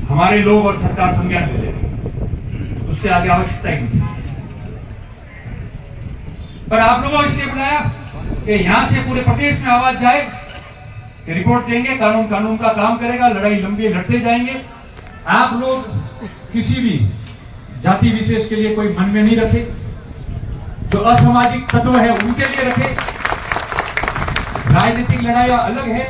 S1: हमारे लोग और सरकार संज्ञान ले ले, उसके आगे आवश्यकता ही नहीं। पर आप लोगों को इसलिए बुलाया कि यहां से पूरे प्रदेश में आवाज जाए कि रिपोर्ट देंगे, कानून का काम करेगा, लड़ाई लंबी लड़ते जाएंगे। आप लोग किसी भी जाति विशेष के लिए कोई मन में नहीं रखे, जो असामाजिक तत्व है उनके लिए रखे। राजनीतिक लड़ाइयां अलग है,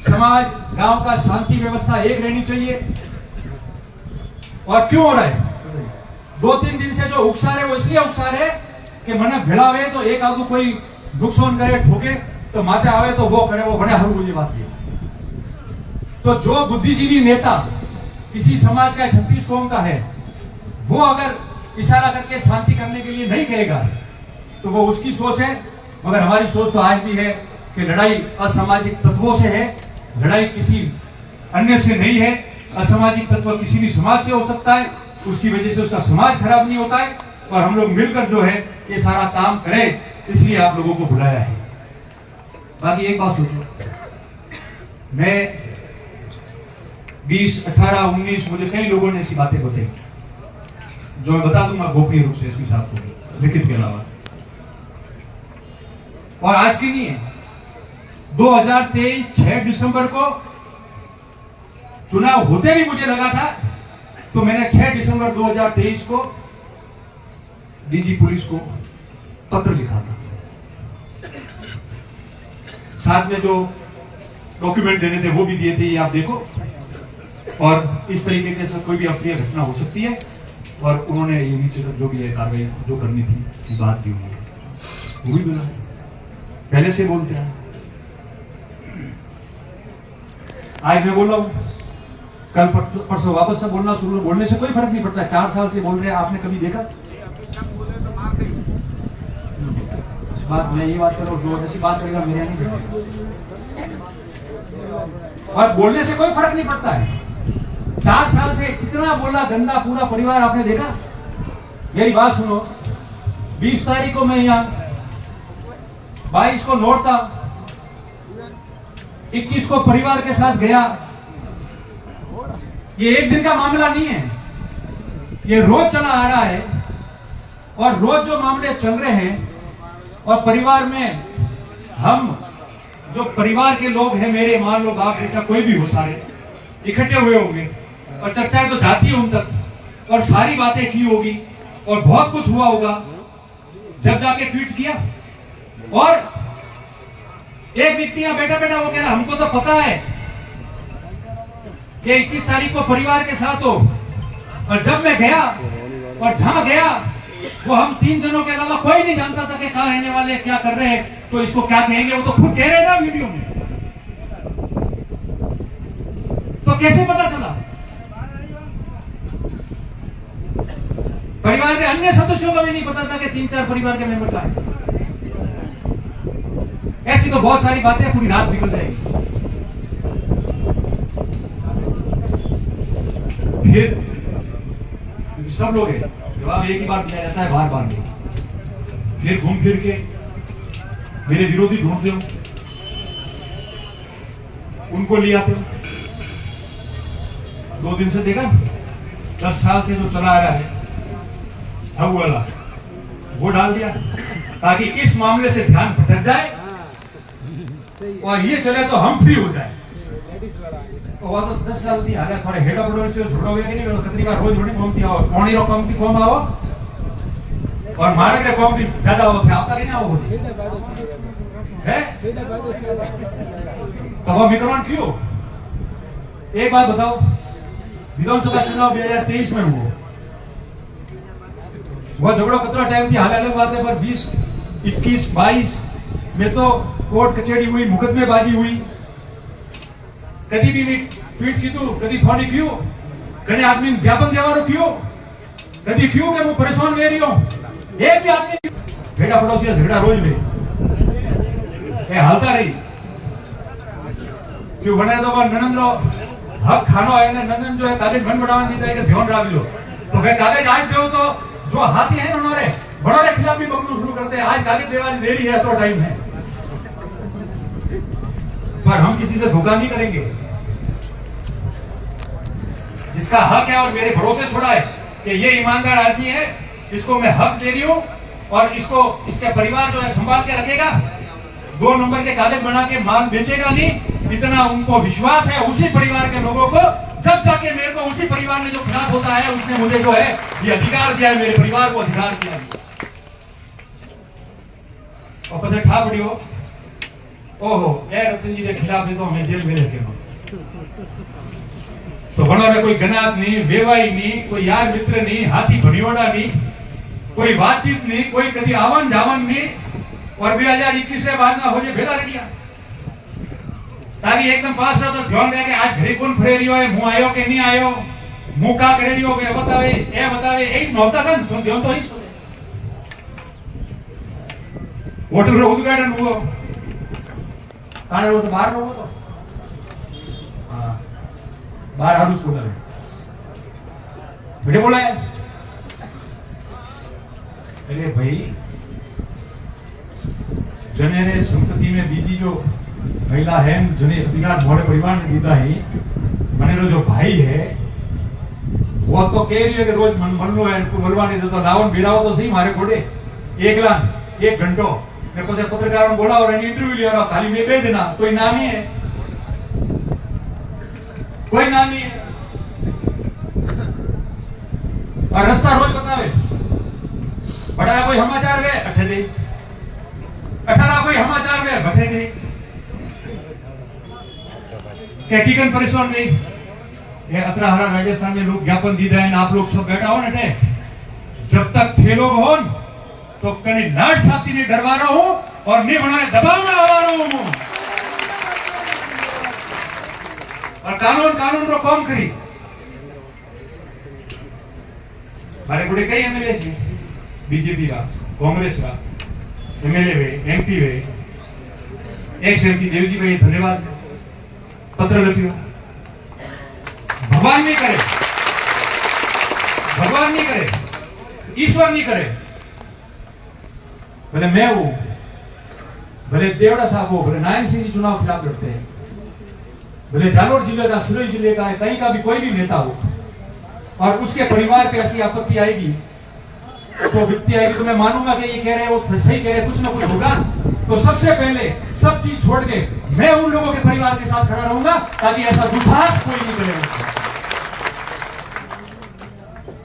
S1: समाज, गांव का शांति व्यवस्था एक रहनी चाहिए। और क्यों हो रहा है? 2-3 दिन से जो उकसार है वो इसलिए उकसार है कि मने भेड़ावे तो एक आदू कोई नुकसान करे, ठोके तो माते आवे तो वो करे, वो बड़े हरू ये बात है। तो जो बुद्धिजीवी नेता किसी समाज का 36 कौम का है, वो अगर इशारा करके शांति करने के लिए नहीं कहेगा तो वो उसकी सोच है। मगर हमारी सोच तो आज भी है कि लड़ाई असामाजिक तत्वों से है, लड़ाई किसी अन्य से नहीं है। असामाजिक तत्व किसी भी समाज से हो सकता है, उसकी वजह से उसका समाज खराब नहीं होता है। और हम लोग मिलकर जो है ये सारा काम करें, इसलिए आप लोगों को बुलाया है। बाकी एक बात सोचो, मैं 20, 18, 19 मुझे कई लोगों ने ऐसी बातें बताई जो मैं बता दूंगा गोपनीय रूप से इसके साथ को लिखित के अलावा। और आज की नहीं है, 2023 6 दिसंबर को चुनाव होते भी मुझे लगा था, तो मैंने 6 दिसंबर 2023 को डीजी पुलिस को पत्र लिखा था। साथ में जो डॉक्यूमेंट देने थे वो भी दिए थे, ये आप देखो। और इस तरीके के से कोई भी अप्रिय घटना हो सकती है, और उन्होंने ये नीचे तक जो भी है कार्रवाई जो करनी थी की बात की उन्होंने, वो भी बोला, पहले से बोलते हैं। आज मैं बोल रहा हूं, कल परसों वापस से बोलना शुरू, बोलने से कोई फर्क नहीं पड़ता। 4 साल से बोल रहे हैं, आपने कभी देखा? बात मैं ये बात कर रहा हूँ, जो जैसी बात करेगा मेरे नहीं, और बोलने से कोई फर्क नहीं पड़ता है। 4 साल से कितना बोला गंदा पूरा परिवार आपने देखा। मेरी बात सुनो, 20 तारीख को मैं यहाँ 22 को लौटता, 21 को परिवार के साथ गया। ये एक दिन का मामला नहीं है, ये रोज चला आ रहा है, और रोज जो मामले चल रहे हैं, और परिवार में हम जो परिवार के लोग हैं, मेरे मान लो बाप बेटा कोई भी हो, सारे इकट्ठे हुए होंगे, और चर्चाएं तो जाती है उन तक, और सारी बातें की होगी, और बहुत कुछ हुआ होगा। जब जाके ट्वीट किया, और एक व्यक्ति यहाँ बैठा बैठा वो कह रहा हमको तो पता है कि 21 तारीख को परिवार के साथ हो, और जब मैं गया और जहां गया वो हम 3 जनों के अलावा कोई नहीं जानता था कि कहां रहने वाले, क्या कर रहे हैं, तो इसको क्या कहेंगे। वो तो खुद कह रहे हैं ना वीडियो में, तो कैसे पता चला? परिवार के अन्य सदस्यों को भी नहीं पता था कि 3-4 परिवार के मेंबर का है। ऐसी तो बहुत सारी बातें, पूरी रात निकल जाएगी। फिर सब लोग हैं, जवाब एक ही बार दिया जाता है, बार बार नहीं। फिर घूम फिर के मेरे विरोधी ढूंढते हो, उनको ले आते हो। 2 दिन से देखा, 10 साल से जो चला आ रहा है ठग वाला, वो डाल दिया ताकि इस मामले से ध्यान भटक जाए, और ये चले तो हम फ्री हो जाए। वो तो 10 साल थी हारे थोड़े हेड ऑफ से जोड़ो हुए कि नहीं, कितनी बार रोज जोड़ने कौन थी आओ, कौन रो कौन थी कौन आओ, और मारे के कौन थी ज्यादा हो थे, आपका नहीं ना वो है। तो वो विक्रमण क्यों? एक बात बताओ, विधानसभा चुनाव 2023 में हुआ, वह झगड़ो कितना टाइम थी, हाल अलग बात है, पर 20, 21, 22 में तो कोर्ट कचहरी हुई, मुकदमेबाजी हुई। कभी भी ट्वीट की, कभी थोड़ी क्यों, घने आदमी ज्ञापन देवारो क्यों, कभी क्यों कि वो परेशान ले रही हो, एक भी आदमी भेड़ा पड़ोसी झगड़ा रोज में हालता रही क्यों बने। तो ननंद्रो हक खानो है ने नंदन जो है कागज बन बढ़ावा दी है कि ध्यान राख लो, तो भाई कागज आज दो, तो जो हाथी है उन्होंने बड़ों के खिलाफ भी बकलू शुरू करते हैं। आज कागज देवानी देरी है तो टाइम है, पर हम किसी से धोखा नहीं करेंगे। जिसका हक है और मेरे भरोसे छोड़ा है कि ये ईमानदार आदमी है, इसको मैं हक दे रही हूं, और इसको इसके परिवार जो है संभाल के रखेगा, 2 नंबर के कागज बना के माल बेचेगा नहीं, इतना उनको विश्वास है उसी परिवार के लोगों को। जब जाके मेरे को उसी परिवार में जो खिलाफ होता है, उसने मुझे जो है ये अधिकार दिया है, मेरे परिवार को अधिकार दिया है। और पछे ठा पड़ी हो, ओहो ए रतन जी के खिलाफ नहीं तो हमें जेल में लेके तो बनो कोई गनात नहीं, वेवाई नहीं, कोई यार मित्र नहीं, हाथी भड़ियोड़ा नहीं, कोई बातचीत नहीं, कोई कभी आवन जावन नहीं, और 2021 के बाद में हो जाए भेदा किया ताकि एकदम पास रहो तो ध्यान रहे कि आज घरे कौन फरे रही है, मुंह आयो के नहीं आयो, मुंह का करे रही हो बतावे ए बतावे, यही नौता था तुम ध्यान तो ही होटल रो उद्घाटन हुआ ताने वो तो बाहर रहो तो बाहर हारूस बोला बेटे बोला है अरे भाई जने संपत्ति में बीजी जो महिला है जने अधिकार मोड़े परिवार ने दीदा है मने जो भाई है वो तो कह रही है कि रोज मन लो है मरवा नहीं देता रावण बिराव तो सही मारे घोड़े 1 घंटो मेरे को से पत्रकारों बोला और इंटरव्यू लिया खाली में भेजना कोई नाम ही है कोई नाम नहीं है। और रास्ता रोज बतावे बड़ा कोई समाचार वे अठे दे 18 कोई समाचार वे बठे दे हकीकत परेशान नहीं। ये अतराहरा राजस्थान में लोग ज्ञापन दी है, आप लोग सब बैठा हो ना, जब तक थे लोग हो तो कहीं लाट साथी ने डरवा रहा हूं और नहीं बनाने दबाव में आवा रहा हूं। और कानून रो कौन करी मारे बुढ़े कई एमएलए छे, बीजेपी का, कांग्रेस का एमएलए वे, एमपी वे, एक्स एमपी देवजी भाई धन्यवाद पत्र लख्यो। भगवान नहीं करे, भगवान नहीं करे, ईश्वर नहीं करे, भले मैं हूं, भले देवड़ा साहब हो, भले नारायण सिंह जी चुनाव खिलाफ लड़ते हैं, भले जालोर जिले का, सिरोही जिले का, कहीं का भी कोई भी नेता हो और उसके परिवार पे ऐसी आपत्ति आएगी तो व्यक्ति आएगी तो मैं मानूंगा कि ये कह रहे हैं वो सही कह रहे हैं, कुछ ना कुछ होगा। तो सबसे पहले सब चीज छोड़ के मैं उन लोगों के परिवार के साथ खड़ा रहूंगा ताकि ऐसा दुस्साहस कोई नहीं करेगा।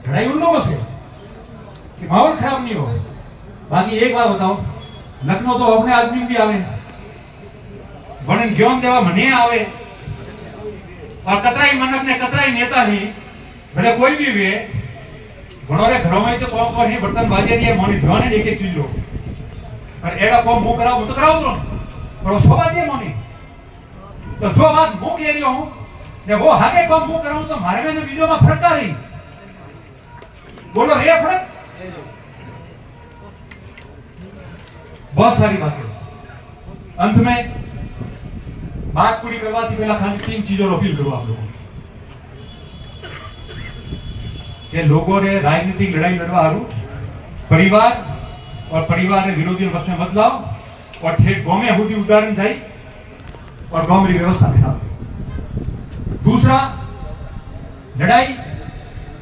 S1: लड़ाई उन लोगों से कि माहौल खराब नहीं हो। बाकी एक बात बताओ, लखनऊ तो अपने आदमी भी आवे, वणन ज्ञान देवा मने आवे और कतराई मनक ने कतराई नेता ही भले कोई भी वे घणोरे घरों में तो कौन ही बर्तन बाजे नहीं है, मोनी ध्यान एक एक चीज लो और एड़ा कौन मुंह कराओ तो कराओ तुम पर शोभा दिए मोनी। तो जो बात मुंह कह रही हूं ने वो हाके कौन मुंह कराऊं तो मारे में बीजों में फर्क आ रही, बोलो रे फर्क। बहुत सारी बातें अंत में बात पूरी करवाती पहला खाली 3 चीजों को अपील करूं आप लोगों के लोगों ने राजनीतिक लड़ाई लड़वा हारू परिवार और परिवार ने विरोधी वक्त में मत लाओ और ठेठ गांव में होती उदाहरण जाई और गांव में व्यवस्था खराब। दूसरा, लड़ाई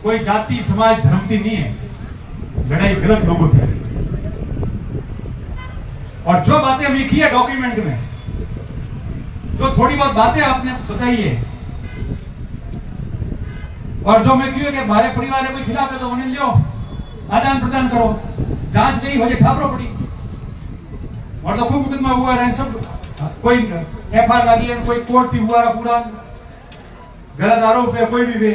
S1: कोई जाति समाज धर्म की नहीं है, लड़ाई गलत लोगों की है। और जो बातें हमने की है डॉक्यूमेंट में, जो थोड़ी बहुत बातें आपने बताई है और जो मैं क्यों कि हमारे परिवार में कोई खिलाफ है तो उन्हें लियो आदान प्रदान करो, जांच नहीं हो जाए ठाबरो पड़ी और तो खूब मुकदमा हुआ है, सब कोई एफआईआर लगी है, कोई कोर्ट थी हुआ पूरा गलत आरोप है कोई भी वे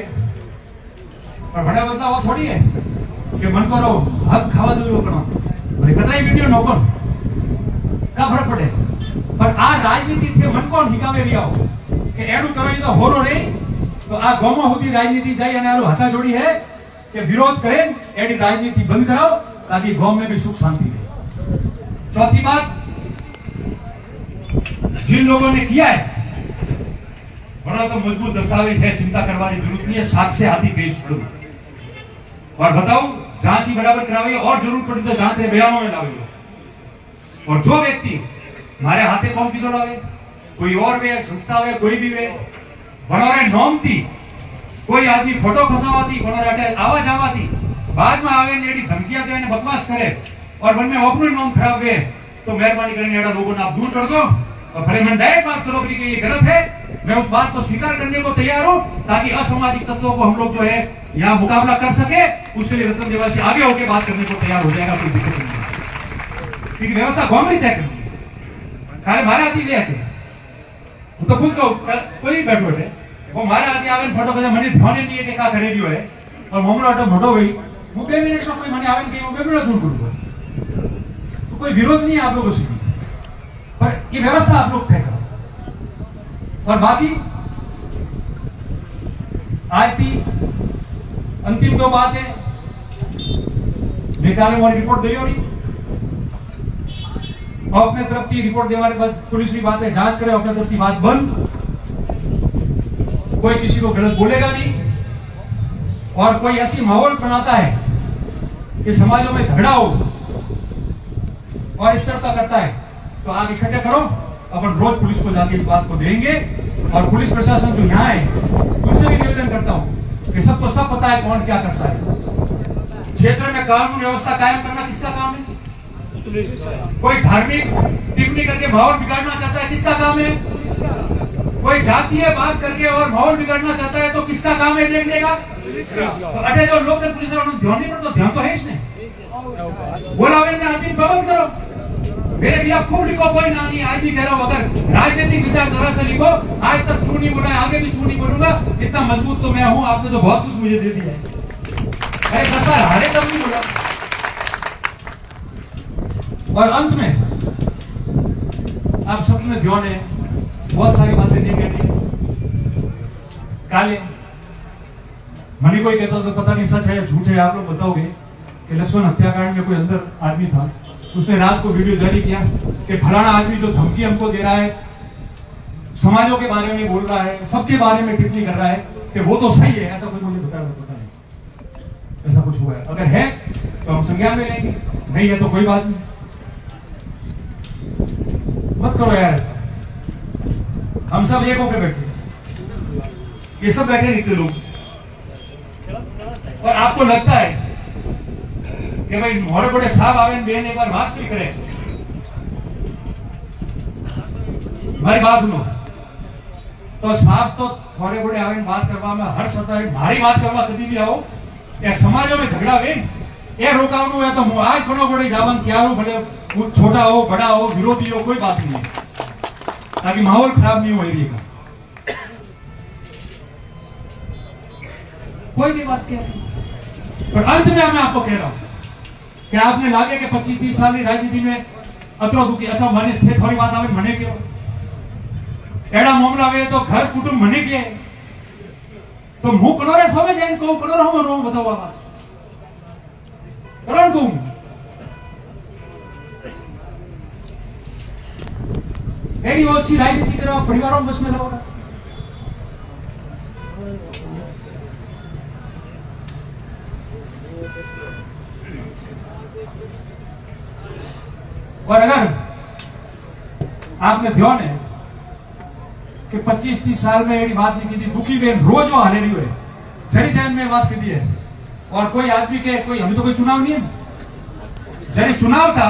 S1: और बड़ा बदलाव वो थोड़ी है कि मन करो हक खावा दो करो भाई कतई वीडियो नो कौन का फर्क पड़े। पर आ राजनीति थे मन कौन हिकावे लिया हो कि एडू करो तो होरो रे तो आ गांव होती राजनीति जाई અને આલો હાથા જોડી है कि विरोध करें एडी राजनीति बंद कराओ ताकि गांव में भी सुख शांति रहे। चौथी बात, जिन लोगों ने किया है बड़ा तो मजबूत दस्तावेज है, चिंता करवाने की जरूरत नहीं है, साथ से हाथी पेश करो और बताओ जांच ही बराबर करावे और जरूर पड़ी तो जांच से बयानों में लावे। और जो व्यक्ति मारे हाथे कौन की जोड़ावे कोई और वे संस्था वे कोई भी वे बनोरे नोम थी कोई आदमी फोटो खसावाती बनोरे आवाज आवाती बाद में आवे ने एडी धमकियां दे ने बकवास करे और मन में अपनो नाम खराब है तो मेहरबानी करके एड़ा लोगों ने आप दूर कर दो और भले मन डायरेक्ट बात करो कि ये गलत है। मैं उस बात को स्वीकार करने को तैयार हूं ताकि असामाजिक तत्वों को हम लोग जो है यहाँ मुकाबला कर सके। उसके लिए रतन देवासी आगे होकर बात करने को तैयार हो जाएगा, कोई दिक्कत नहीं क्योंकि व्यवस्था गौमरी तय करनी खाली मारे आती वे तो खुद को कोई बैठो है वो मारे आती आवे फोटो कदा મને ધ્યાન नहीं है कि का करे है और मामलो आटो मोटो गई હું 2 मिनट में कोई મને आवे કે હું 2 मिनट दूर करूंगा तो कोई विरोध नहीं है आप लोगों से, पर ये व्यवस्था आप लोग तय करो। और बाकी आज की अंतिम 2 बातें निकाले वाली रिपोर्ट दे रही और अपने तरफ की रिपोर्ट देने के बाद पुलिस की बातें जांच करे, अपने तरफ की बात बंद, कोई किसी को गलत बोलेगा नहीं और कोई ऐसी माहौल बनाता है कि समाजों में झगड़ा हो और इस तरह का करता है तो आप इकट्ठे करो, अपन रोज पुलिस को जाके इस बात को देंगे। और पुलिस प्रशासन जो यहाँ है उनसे भी निवेदन करता हूं कि सबको सब पता है कौन क्या करता है। क्षेत्र में कानून व्यवस्था कायम करना किसका काम है? कोई धार्मिक टिप्पणी करके माहौल बिगाड़ना चाहता है, किसका काम है? कोई जातीय बात करके और माहौल बिगाड़ना चाहता है तो किसका काम है देखने का? तो अरे जो लोकल पुलिस वालों को ध्यान नहीं पड़ता, ध्यान तो है इसने। बोला मैंने आदमी बंद करो, मेरे खिलाफ खूब लिखो, कोई ना नहीं। आज भी कह रहा हूं, अगर राजनीतिक विचारधारा से लिखो, आज तक छू नहीं बोला है, आगे भी छू नहीं बोलूंगा, इतना मजबूत तो मैं हूं। आपने तो बहुत कुछ मुझे दे दिया है, अरे 10 साल हारे तब नहीं बोला। और अंत में आप सब में ध्यान है, बहुत सारी बातें नहीं कहनी। काले मनी कोई कहता तो पता नहीं सच है या झूठ है, आप लोग बताओगे कि लक्ष्मण हत्याकांड में कोई अंदर आदमी था, उसने रात को वीडियो जारी किया कि फलाना आदमी जो धमकी हमको दे रहा है, समाजों के बारे में बोल रहा है, सबके बारे में टिप्पणी कर रहा है कि वो तो सही है। ऐसा कुछ मुझे पता नहीं, ऐसा कुछ हुआ है। अगर है तो हम संज्ञान में लेंगे, नहीं है तो कोई बात नहीं। मत करो यार ऐसा। हम सब एक होकर बैठे, ये सब बैठे निकले लोग, और आपको लगता है कि भाई मोरे बड़े साहब आवे बेन एक बार बात नहीं करें। भाई बात सुनो, तो साहब तो थोड़े बड़े आवे बात करवा में हर सता है, भारी बात करवा कभी भी आओ या समाजों में झगड़ा वे ये रोकावनु है तो आज कोनो बड़े जावन त्यारो भले छोटा हो बड़ा हो विरोधी हो, कोई बात नहीं है, ताकि माहौल खराब नहीं हो एरिया का। कोई भी बात कह रही, पर अंत में मैं आपको कह रहा हूं कि आपने लागे कि 25-30 साल की राजनीति में अतरो दुखी। अच्छा मने थे थोड़ी बात आवे मने क्यों एड़ा मामला आवे तो घर कुटुंब मने के तो मुंह कलोरे थोवे जाइन को कलोर हम रो बताओ बात करण को एडी अच्छी राजनीति करो, परिवारों बस में रहो। और अगर आपने ध्यान है कि 25-30 साल में ये बात नहीं की थी, दुखी बेन रोज वो हाले रही है, जरी जैन में बात की है। और कोई आदमी के कोई अभी तो कोई चुनाव नहीं है, जरी चुनाव था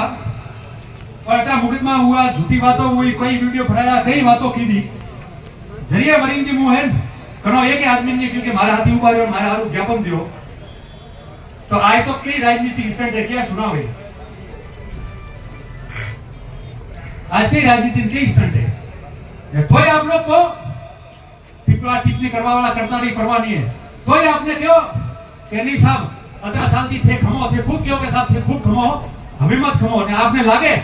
S1: और इतना मुकदमा हुआ, झूठी बातों हुई, कई वीडियो बनाया, कई बातों की थी, जरिए वरिंग की मुंह है कनो एक आदमी ने क्योंकि मारा हाथी उबारे और मारा हारू ज्ञापन दियो तो आए तो कई राजनीतिक स्टंट है क्या सुना हुए आज की राजनीति के स्टंट है। तो आप लोग को टिप्पणी करवा वाला करता नहीं, परवाह नहीं है, तो आपने क्यों कि नहीं साहब 18 साल की थे खमो थे खूब क्यों के साथ थे खूब खमो हमें मत खमो ने आपने लागे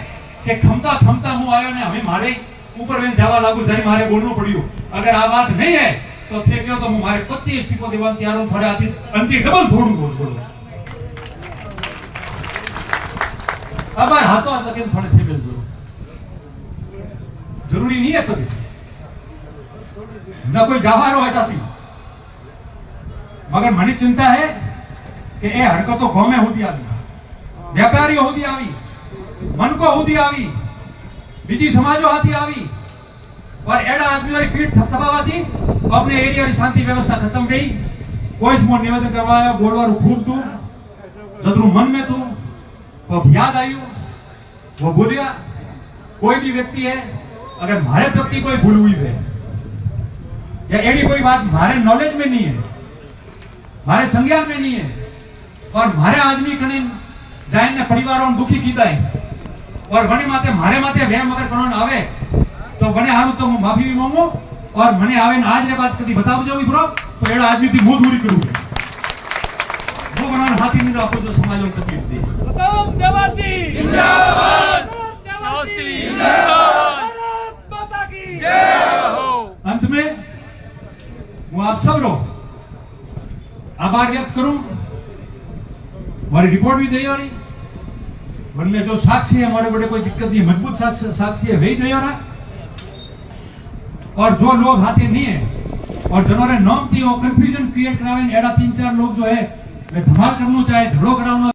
S1: कि खमता खमता मुंह आयो ने हमें मारे ऊपर में जावा लागू जरी मारे बोलना पड़ियो। अगर आ बात नहीं है तो थे क्यों तो मारे पत्ती इस्तीफो देवा तैयार हूं, थोड़े आती अंति डबल थोड़ू बोलो अब हाथों हाथ लगे थोड़े थे बेल दो, जरूरी नहीं है तो न कोई जावारो हटाती, मगर मनी चिंता है कि ए हरकतों गांव में होती आवी, व्यापारी होती आवी, मन को होती आवी, बीजी समाजों हाथी आवी और एड़ा आदमी वाली पीठ थपथपावाती अपने एरिया की शांति व्यवस्था खत्म गई। कोई समो निवेदन करवाया बोलवारू खूब तू जदरू मन में तू वो याद आयु वो बोलिया। कोई भी व्यक्ति है अगर मारे प्रति कोई भूल हुई है या एडी कोई बात मारे नॉलेज में नहीं है, मारे संज्ञान में नहीं है और मारे आदमी कने जाइन ने परिवारों दुखी कीता है और वने माते मारे माते वेम अगर कनोन आवे तो वने हारू तो मैं माफी भी मांगू और मने आवे ने आज रे बात कदी बताव जाओ ब्रो तो एड़ा आदमी थी मुंह दूरी करूं वो बनान हाथी नहीं आपको जो समाजों को तकलीफ दी।
S2: बताओ देवासी जिंदाबाद, देवासी जिंदाबाद, भारत माता की जय हो।
S1: अंत में मैं आप सब लोग आभार व्यक्त करूं, हमारी रिपोर्ट भी दे रही वनने जो साक्षी है हमारे बड़े कोई दिक्कत नहीं, मजबूत साक्षी है वही दे रहा और जो लोग हाथे नहीं है और जिन्होंने नाम थी वो कंफ्यूजन क्रिएट करावे एड़ा 3-4 लोग जो है धमाल करना चाहे झगड़ो कराना